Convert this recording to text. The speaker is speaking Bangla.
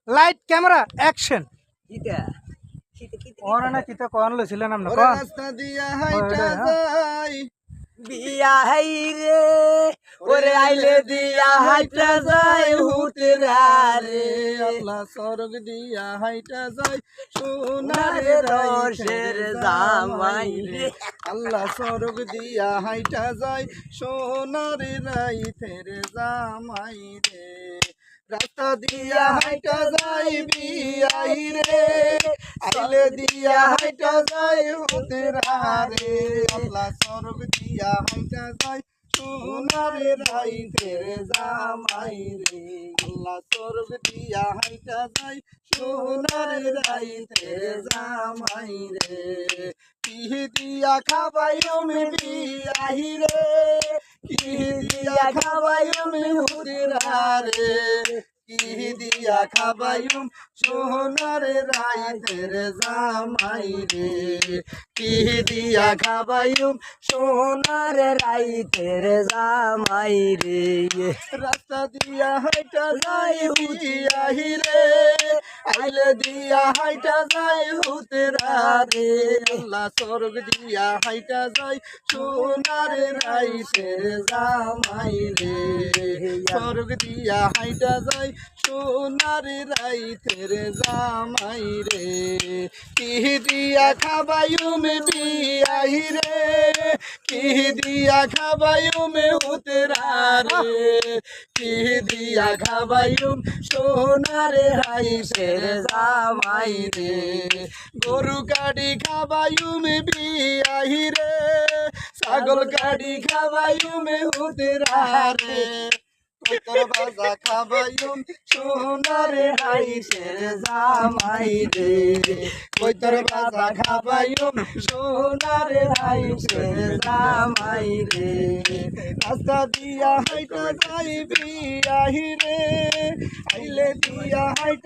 লাইট ক্যামেরা অ্যাকশন কিটা ওরা না কিতা কোন লইছিলেন আপনি কোন রাস্তা দিয়া হাইটা যাই বিয়া হাই রে ওরে আইলে দিয়া হাইটা যায় হুতরা রে আল্লাহ স্বর্গ দিয়া হাইটা যাই সোনারে সোনারে রসের জামাই রে আল্লাহ স্বর্গ দিয়া হাইটা যাই সোনারে রাইতের জামাই রে রাস্তা দিয়া হাইটা যাই বিয়াই রে আইলে দিয়া হাইটা যাই হুতরা রে আল্লাহ স্বর্গ দিয়া হাইটা যাই সোনারে রাইতের জামাই রে আল্লাহ স্বর্গ দিয়া হাইটা যাই সোনারে রাইতের জামাই রে কি দিয়া খাবাই আমি বিয়াহি রে কি দিয়া খাবাই আমি হুতরা রে কি দিয়া খাবাইম সোনারে রাইতের জামাই রে কি দিয়া খাবাইম সোনারে রাইতের জামাই রে রাস্তা দিয়া হাইটা যাই হুতিয়াহি রে আইলে দিয়া হাইটা যাই হুতরা রে আল্লাহ স্বর্গ দিয়া হাইটা যাই সোনারে রাইতের জামাই রে স্বর্গ দিয়া হাইটা যাই সোনারে রাইতের জামাই রে কি দিয়া খাবাইম বিয়াহি রে কি দিয়া খাবাইম হুতরা রে কি দিয়া খাবাইম সোনারে রাইতের জামাই রে গরু গাড়ি খাবাইম বিয়াহি রে ছাগল গাড়ি খাবাইম হুতরা রে কইতর বাজা খাবাইম সোনারে রাইতের জামাই রে কইতর বাজা খাবাইম সোনারে রাইতের জামাই রে রাস্তা দিয়া হাইটা যাই বিয়াহি রে আইলে দিয়া হাইটা